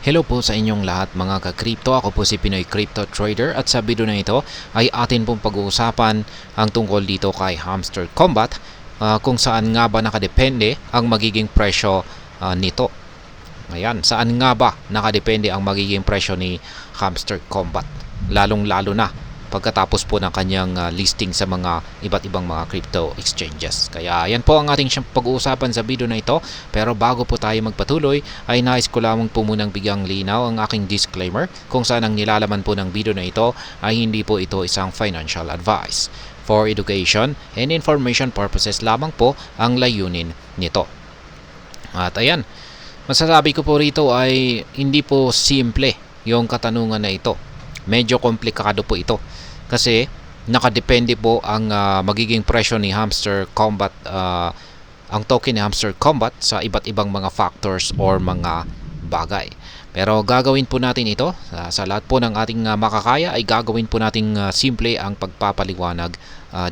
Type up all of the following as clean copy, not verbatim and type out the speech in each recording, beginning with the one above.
Hello po sa inyong lahat mga ka-crypto. Ako po si Pinoy Crypto Trader at sa video na ito ay atin pong pag-uusapan ang tungkol dito kay Hamster Combat, kung saan nga ba nakadepende ang magiging presyo nito. Ayan, saan nga ba nakadepende ang magiging presyo ni Hamster Combat, lalong-lalo na pagkatapos po ng kanyang listing sa mga iba't ibang mga crypto exchanges. Kaya yan po ang ating siyang pag-uusapan sa video na ito. Pero bago po tayo magpatuloy ay nais ko lamang po munang bigyang linaw ang aking disclaimer kung saan ang nilalaman po ng video na ito ay hindi po ito isang financial advice. For education and information purposes lamang po ang layunin nito. At ayan, masasabi ko po rito ay hindi po simple yung katanungan na ito. Medyo komplikado po ito kasi nakadepende po ang magiging presyo ni Hamster Combat, ang token ni Hamster Combat sa iba't ibang mga factors or mga bagay. Pero gagawin po natin ito sa lahat po ng ating makakaya ay gagawin po nating simple ang pagpapaliwanag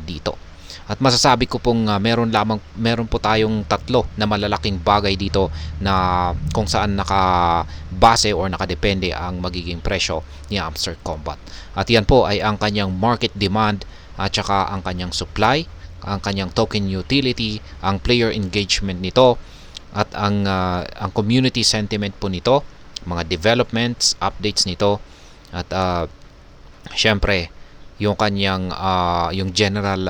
dito. At masasabi ko pong meron po tayong tatlo na malalaking bagay dito na kung saan nakabase or nakadepende ang magiging presyo ni Hamster Combat. At yan po ay ang kanyang market demand at saka ang kanyang supply, ang kanyang token utility, ang player engagement nito at ang community sentiment po nito, mga developments, updates nito at syempre yung kanyang yung general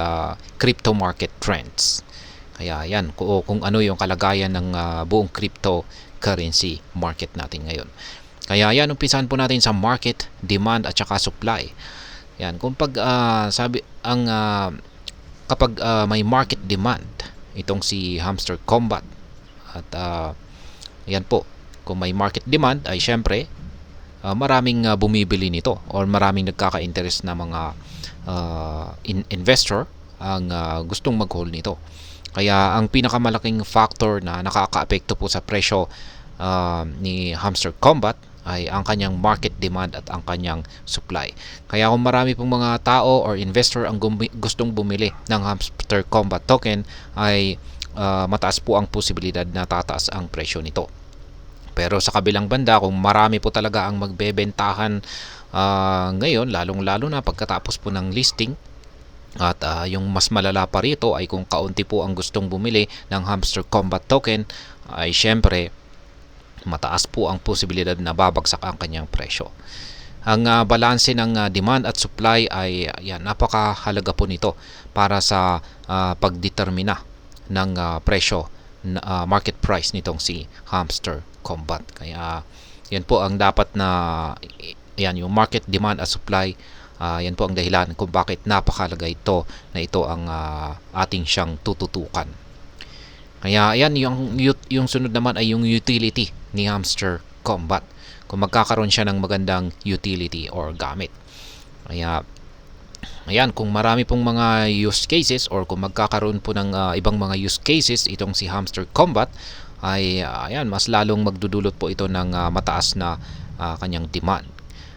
crypto market trends. Kaya yan kung ano yung kalagayan ng buong cryptocurrency market natin ngayon. Kaya yan, umpisahan po natin sa market demand at saka supply. Yan, kung kapag may market demand itong si Hamster Combat at yan po, kung may market demand ay syempre maraming bumibili nito or maraming nagkaka-interest na mga investor ang gustong mag-hold nito. Kaya ang pinakamalaking factor na nakaka-apekto po sa presyo ni Hamster Combat ay ang kanyang market demand at ang kanyang supply. Kaya kung marami pong mga tao or investor ang gustong bumili ng Hamster Combat token ay mataas po ang posibilidad na tataas ang presyo nito. Pero sa kabilang banda, kung marami po talaga ang magbebentahan ngayon, lalong-lalo na pagkatapos po ng listing, at yung mas malala pa rito ay kung kaunti po ang gustong bumili ng Hamster Combat token, ay syempre mataas po ang posibilidad na babagsak ang kanyang presyo. Ang balanse ng demand at supply ay napakahalaga po nito para sa pagdetermina ng presyo, market price nitong si Hamster Combat. Kaya yan po ang dapat na yung market demand at supply, yan po ang dahilan kung bakit napakahalaga ito na ito ang ating siyang tututukan. Kaya yan, yung sunod naman ay yung utility ni Hamster Combat, kung magkakaroon siya ng magandang utility or gamit. Kaya ayan, kung marami pong mga use cases or kung magkakaroon po ng ibang mga use cases itong si Hamster Combat ay ayan, mas lalong magdudulot po ito ng mataas na kanyang demand.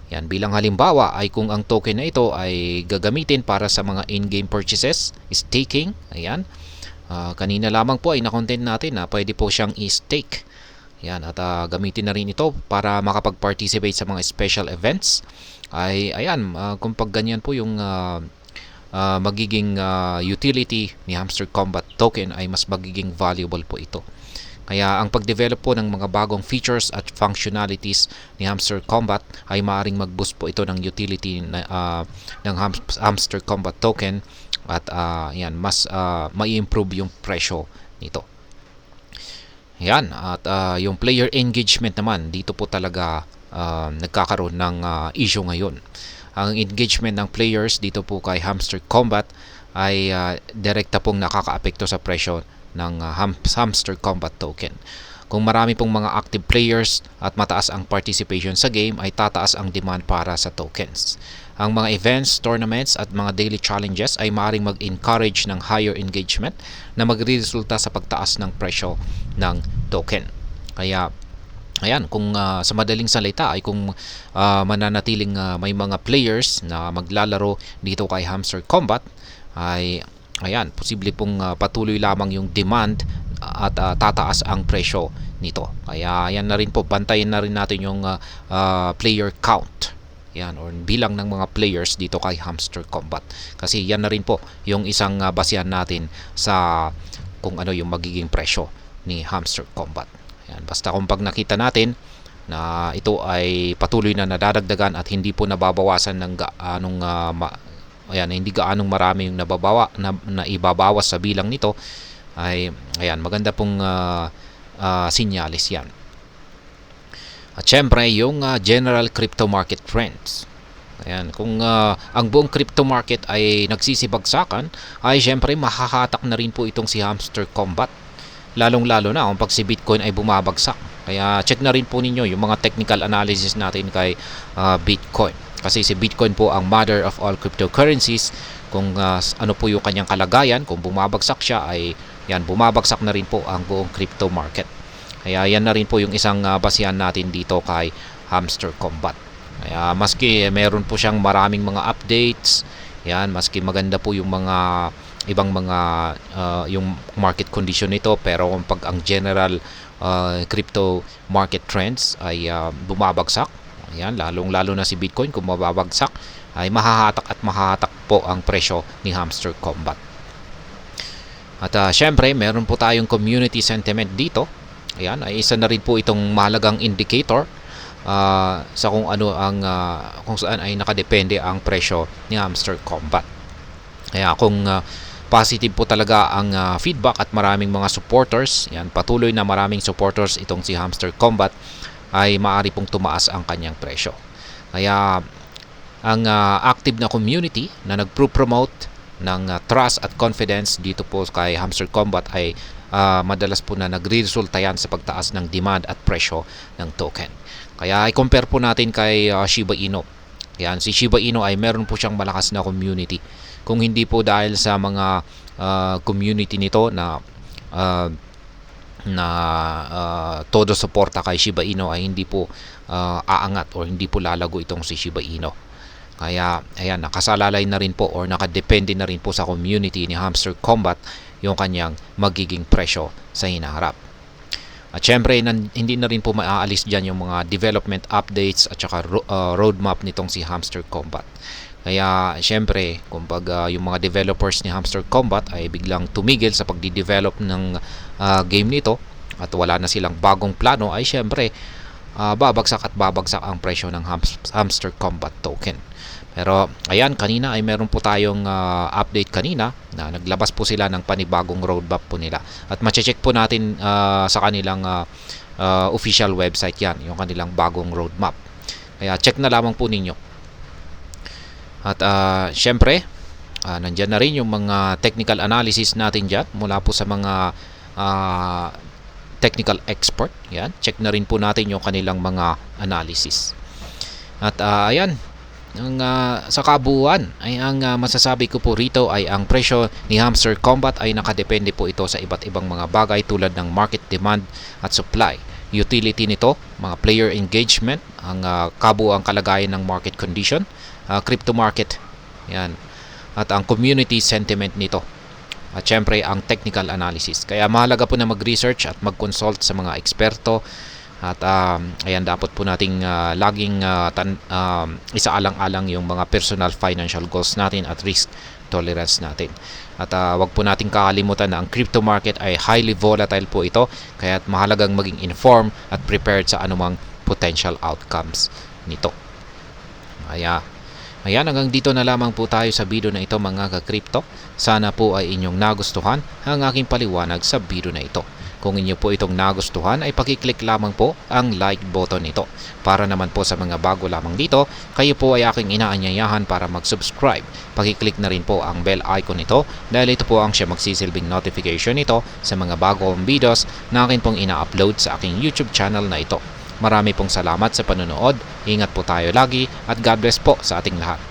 Yan, bilang halimbawa ay kung ang token na ito ay gagamitin para sa mga in-game purchases, staking, ayan. Kanina lamang po ay na-content natin na pwede po siyang i-stake. Yan, at gamitin na rin ito para makapag-participate sa mga special events. Ay ayan, kung pag ganyan po yung magiging utility ni Hamster Combat token ay mas magiging valuable po ito. Kaya ang pag-develop po ng mga bagong features at functionalities ni Hamster Combat ay maaaring mag-boost po ito ng utility ng Hamster Combat token at mas mai-improve yung presyo nito. Yan, at yung player engagement naman, dito po talaga nagkakaroon ng issue ngayon. Ang engagement ng players dito po kay Hamster Combat ay direkta pong nakakaapekto sa presyo ng Hamster Combat token. Kung marami pong mga active players at mataas ang participation sa game ay tataas ang demand para sa tokens. Ang mga events, tournaments at mga daily challenges ay maaaring mag-encourage ng higher engagement na magre-resulta sa pagtaas ng presyo ng token. Kaya ayan, kung sa madaling salita ay kung mananatiling may mga players na maglalaro dito kay Hamster Combat ay ayan, posible pong patuloy lamang yung demand at tataas ang presyo nito. Kaya yan na rin po, bantayan na rin natin yung player count. Yan, or bilang ng mga players dito kay Hamster Combat. Kasi yan na rin po yung isang basihan natin sa kung ano yung magiging presyo ni Hamster Combat. Yan, basta kung pag nakita natin na ito ay patuloy na nadadagdagan at hindi po nababawasan ng hindi gaanong marami yung na ibabawas sa bilang nito, ay ayan, maganda pong sinyalis yan. At syempre yung general crypto market trends. Ayan, kung ang buong crypto market ay nagsisibagsakan, ay syempre mahahatak na rin po itong si Hamster Combat. Lalong-lalo na kung pag si Bitcoin ay bumabagsak. Kaya check na rin po ninyo yung mga technical analysis natin kay Bitcoin. Kasi si Bitcoin po ang mother of all cryptocurrencies. Kung ano po yung kanyang kalagayan, kung bumabagsak siya, ay yan, bumabagsak na rin po ang buong crypto market. Kaya yan na rin po yung isang basihan natin dito kay Hamster Combat. Kaya maski meron po siyang maraming mga updates, yan, maski maganda po yung mga ibang mga yung market condition nito, pero pag ang general crypto market trends ay bumabagsak, ayan, lalong-lalo na si Bitcoin, kung mababagsak ay mahahatak po ang presyo ni Hamster Combat. At syempre, meron po tayong community sentiment dito. Ayan, ay isa na rin po itong mahalagang indicator sa kung ano ang kung saan ay nakadepende ang presyo ni Hamster Combat. Kaya kung positive po talaga ang feedback at maraming mga supporters, yan, patuloy na maraming supporters itong si Hamster Combat, ay maaari pong tumaas ang kanyang presyo. Kaya ang active na community na nagpro-promote ng trust at confidence dito po kay Hamster Combat ay madalas po na nagre-resulta yan sa pagtaas ng demand at presyo ng token. Kaya i-compare po natin kay Shiba Inu. Yan, si Shiba Inu ay meron po siyang malakas na community. Kung hindi po dahil sa mga community nito na todo suporta kay Shiba Inu, ay hindi po aangat or hindi po lalago itong si Shiba Inu. Kaya ayan, nakasalalay na rin po or nakadepende na rin po sa community ni Hamster Combat yung kanyang magiging presyo sa hinaharap. At syempre, hindi na rin po maaalis dyan yung mga development updates at saka roadmap nitong si Hamster Combat. Kaya syempre, kumbaga yung mga developers ni Hamster Combat ay biglang tumigil sa pagdi-develop ng game nito at wala na silang bagong plano, ay syempre babagsak at babagsak ang presyo ng Hamster Combat token. Pero ayan, kanina ay meron po tayong update kanina na naglabas po sila ng panibagong roadmap po nila. At mache-check po natin sa kanilang official website yan, yung kanilang bagong roadmap. Kaya check na lamang po ninyo. At syempre, nandyan na rin yung mga technical analysis natin dyan mula po sa mga technical expert. Yan, check na rin po natin yung kanilang mga analysis. At ayan, sa kabuuan ay ang masasabi ko po rito ay ang presyo ni Hamster Combat ay nakadepende po ito sa iba't ibang mga bagay tulad ng market demand at supply, utility nito, mga player engagement, ang kabuuang kalagayan ng market condition, crypto market, yan, at ang community sentiment nito, at syempre ang technical analysis. Kaya mahalaga po na mag-research at mag-consult sa mga eksperto. At ayan, dapat po nating laging isaalang-alang yung mga personal financial goals natin at risk tolerance natin. At wag po nating kakalimutan na ang crypto market ay highly volatile po ito, kaya mahalagang maging informed at prepared sa anumang potential outcomes nito. Ayan, hanggang dito na lamang po tayo sa video na ito mga ka-crypto. Sana po ay inyong nagustuhan ang aking paliwanag sa video na ito. Kung inyo po itong nagustuhan ay pakiclick lamang po ang like button nito. Para naman po sa mga bago lamang dito, kayo po ay aking inaanyayahan para mag-subscribe. Pakiclick na rin po ang bell icon nito dahil ito po ang siya magsisilbing notification nito sa mga bagong videos na akin pong ina-upload sa aking YouTube channel na ito. Marami pong salamat sa panonood, ingat po tayo lagi at God bless po sa ating lahat.